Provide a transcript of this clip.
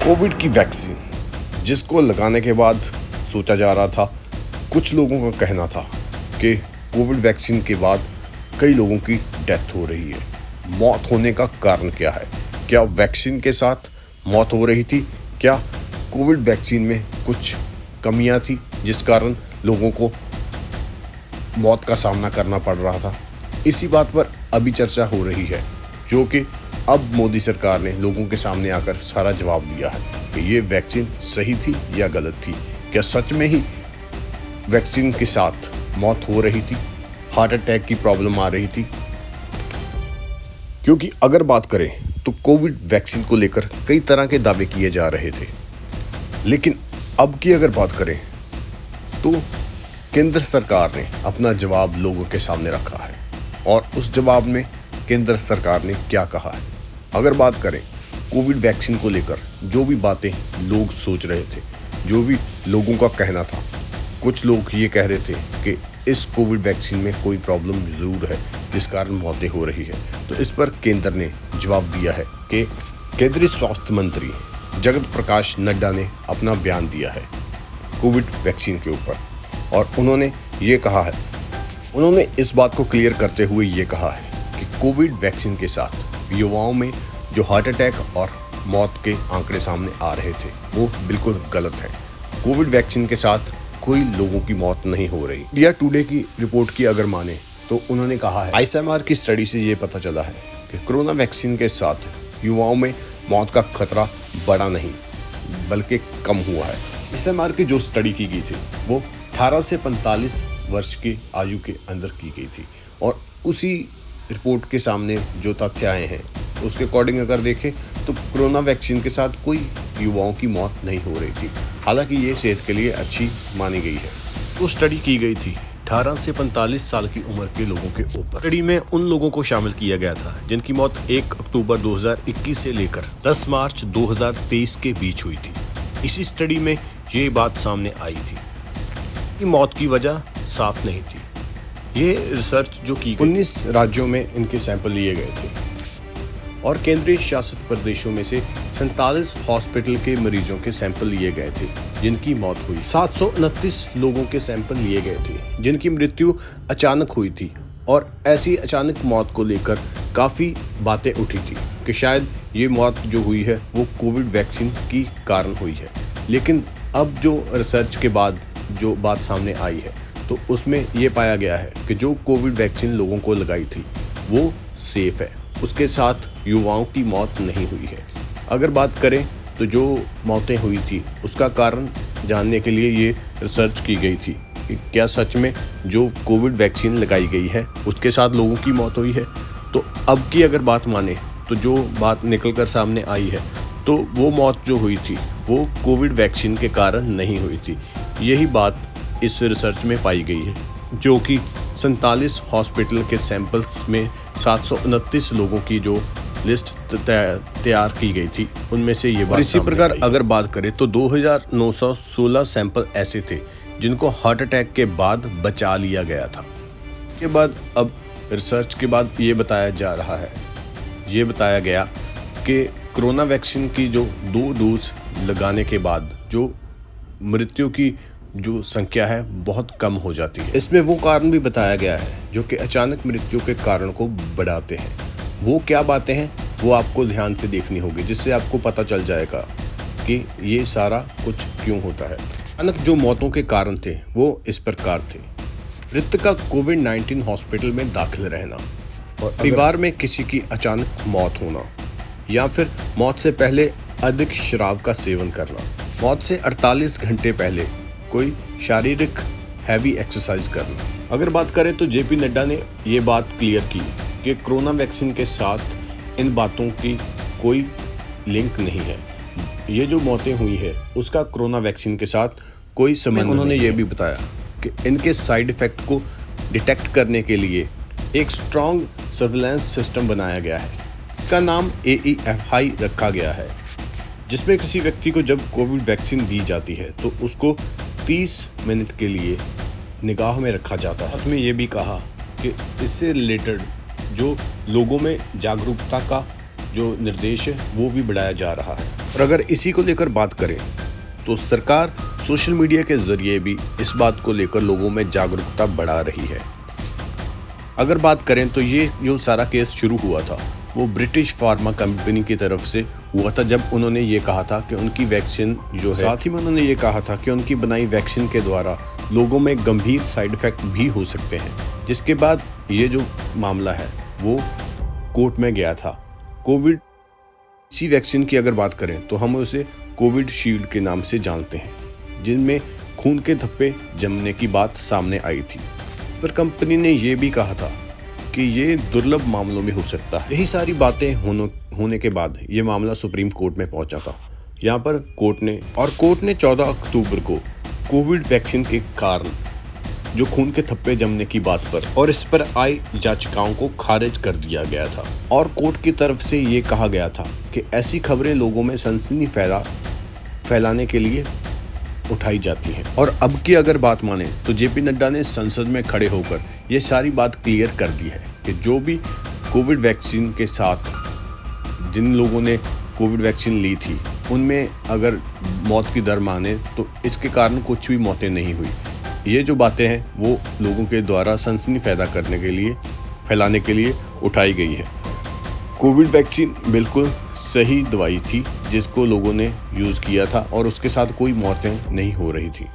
Covid की vaccine जिसको लगाने के बाद सोचा जा रहा था, कुछ लोगों का कहना था कि कोविड वैक्सीन के बाद कई लोगों की डेथ हो रही है। मौत होने का कारण क्या है? क्या वैक्सीन के साथ मौत हो रही थी? क्या कोविड वैक्सीन में कुछ कमियां थी जिस कारण लोगों को मौत का सामना करना पड़ रहा था? इसी बात पर अभी चर्चा हो रही है, जो कि अब मोदी सरकार ने लोगों के सामने आकर सारा जवाब दिया है कि ये वैक्सीन सही थी या गलत थी। क्या सच में ही वैक्सीन के साथ मौत हो रही थी, हार्ट अटैक की प्रॉब्लम आ रही थी? क्योंकि अगर बात करें तो कोविड वैक्सीन को लेकर कई तरह के दावे किए जा रहे थे, लेकिन अब की अगर बात करें तो केंद्र सरकार ने अपना जवाब लोगों के सामने रखा है। और उस जवाब में केंद्र सरकार ने क्या कहा है? अगर बात करें कोविड वैक्सीन को लेकर, जो भी बातें लोग सोच रहे थे, जो भी लोगों का कहना था, कुछ लोग ये कह रहे थे कि इस कोविड वैक्सीन में कोई प्रॉब्लम ज़रूर है जिस कारण मौतें हो रही है। तो इस पर केंद्र ने जवाब दिया है कि केंद्रीय स्वास्थ्य मंत्री जगत प्रकाश नड्डा ने अपना बयान दिया है कोविड वैक्सीन के ऊपर, और उन्होंने इस बात को क्लियर करते हुए ये कहा है कि कोविड वैक्सीन के साथ युवाओं में जो हार्ट अटैक और मौत के आंकड़े सामने आ रहे थे वो बिल्कुल गलत है। कोविड वैक्सीन के साथ कोई लोगों की मौत नहीं हो रही। इंडिया टुडे की रिपोर्ट की अगर माने तो उन्होंने कहा है ICMR की स्टडी से ये पता चला है कि कोरोना वैक्सीन के साथ युवाओं में मौत का खतरा बढ़ा नहीं बल्कि कम हुआ है। ICMR की जो स्टडी की गई थी वो 18 से 45 वर्ष की आयु के अंदर की गई थी, और उसी रिपोर्ट के सामने जो तथ्य आए हैं उसके अकॉर्डिंग अगर देखें तो कोरोना वैक्सीन के साथ कोई युवाओं की मौत नहीं हो रही थी। हालांकि ये सेहत के लिए अच्छी मानी गई है। तो स्टडी की गई थी 18 से 45 साल की उम्र के लोगों के ऊपर। स्टडी में उन लोगों को शामिल किया गया था जिनकी मौत 1 अक्टूबर 2021 से लेकर 10 मार्च 2023 के बीच हुई थी। इसी स्टडी में ये बात सामने आई थी कि मौत की वजह साफ नहीं थी। ये रिसर्च जो की 19 राज्यों में इनके सैंपल लिए गए थे और केंद्रीय शासित प्रदेशों में से 47 हॉस्पिटल के मरीजों के सैंपल लिए गए थे जिनकी मौत हुई। 729 लोगों के सैंपल लिए गए थे जिनकी मृत्यु अचानक हुई थी, और ऐसी अचानक मौत को लेकर काफ़ी बातें उठी थी कि शायद ये मौत जो हुई है वो कोविड वैक्सीन की कारण हुई है। लेकिन अब जो रिसर्च के बाद जो बात सामने आई है तो उसमें ये पाया गया है कि जो कोविड वैक्सीन लोगों को लगाई थी वो सेफ है, उसके साथ युवाओं की मौत नहीं हुई है। अगर बात करें तो जो मौतें हुई थी उसका कारण जानने के लिए ये रिसर्च की गई थी कि क्या सच में जो कोविड वैक्सीन लगाई गई है उसके साथ लोगों की मौत हुई है। तो अब की अगर बात माने तो जो बात निकल कर सामने आई है तो वो मौत जो हुई थी वो कोविड वैक्सीन के कारण नहीं हुई थी। यही बात इस रिसर्च में पाई गई है, जो कि 47 हॉस्पिटल के सैंपल्स में 729 लोगों की जो लिस्ट तैयार की गई थी उनमें से ये बात। इसी प्रकार अगर बात करें तो 2916 सैंपल ऐसे थे जिनको हार्ट अटैक के बाद बचा लिया गया था। के बाद अब रिसर्च के बाद ये बताया गया कि कोरोना वैक्सीन की जो 2 डोज लगाने के बाद जो मृत्यु की जो संख्या है बहुत कम हो जाती है। इसमें वो कारण भी बताया गया है जो कि अचानक मृत्यु के कारण को बढ़ाते हैं। वो क्या बातें हैं वो आपको ध्यान से देखनी होगी, जिससे आपको पता चल जाएगा कि ये सारा कुछ क्यों होता है। अचानक जो मौतों के कारण थे वो इस प्रकार थे: मृतक का कोविड-19 हॉस्पिटल में दाखिल रहना, और परिवार में किसी की अचानक मौत होना, या फिर मौत से पहले अधिक शराब का सेवन करना, मौत से 48 घंटे पहले कोई शारीरिक हैवी एक्सरसाइज करना। अगर बात करें तो जेपी नड्डा ने ये बात क्लियर की कि कोरोना वैक्सीन के साथ इन बातों की कोई लिंक नहीं है। ये जो मौतें हुई है उसका कोरोना वैक्सीन के साथ कोई संबंध। उन्होंने ये भी बताया कि इनके साइड इफ़ेक्ट को डिटेक्ट करने के लिए एक स्ट्रॉन्ग सर्विलांस सिस्टम बनाया गया है। इसका नाम AEFI रखा गया है, जिसमें किसी व्यक्ति को जब कोविड वैक्सीन दी जाती है तो उसको 30 मिनट के लिए निगाह में रखा जाता है। उसमें ये भी कहा कि इससे रिलेटेड जो लोगों में जागरूकता का जो निर्देश है वो भी बढ़ाया जा रहा है। और अगर इसी को लेकर बात करें तो सरकार सोशल मीडिया के जरिए भी इस बात को लेकर लोगों में जागरूकता बढ़ा रही है। अगर बात करें तो ये जो सारा केस शुरू हुआ था वो ब्रिटिश फार्मा कंपनी की तरफ से हुआ था, जब उन्होंने ये कहा था कि उनकी वैक्सीन जो है, साथ ही में उन्होंने ये कहा था कि उनकी बनाई वैक्सीन के द्वारा लोगों में गंभीर साइड इफ़ेक्ट भी हो सकते हैं। जिसके बाद ये जो मामला है वो कोर्ट में गया था। कोविड इसी वैक्सीन की अगर बात करें तो हम उसे कोविड शील्ड के नाम से जानते हैं, जिनमें खून के धब्बे जमने की बात सामने आई थी। पर कंपनी ने ये भी कहा था कि ये दुर्लभ मामलों में हो सकता है। यही सारी बातें होने के बाद ये मामला सुप्रीम कोर्ट में पहुंचा था। यहाँ पर कोर्ट ने 14 अक्टूबर को कोविड वैक्सीन के कारण जो खून के थप्पे जमने की बात पर और इस पर आई याचिकाओं को खारिज कर दिया गया था। और कोर्ट की तरफ से ये कहा गया था कि ऐसी खबरें लोगों में सनसनी फैलाने के लिए उठाई जाती हैं। और अब की अगर बात माने तो जेपी नड्डा ने संसद में खड़े होकर ये सारी बात क्लियर कर दी है कि जो भी कोविड वैक्सीन के साथ जिन लोगों ने कोविड वैक्सीन ली थी उनमें अगर मौत की दर माने तो इसके कारण कुछ भी मौतें नहीं हुई। ये जो बातें हैं वो लोगों के द्वारा सनसनी फैलाने के लिए उठाई गई है। कोविड वैक्सीन बिल्कुल सही दवाई थी जिसको लोगों ने यूज़ किया था और उसके साथ कोई मौतें नहीं हो रही थी।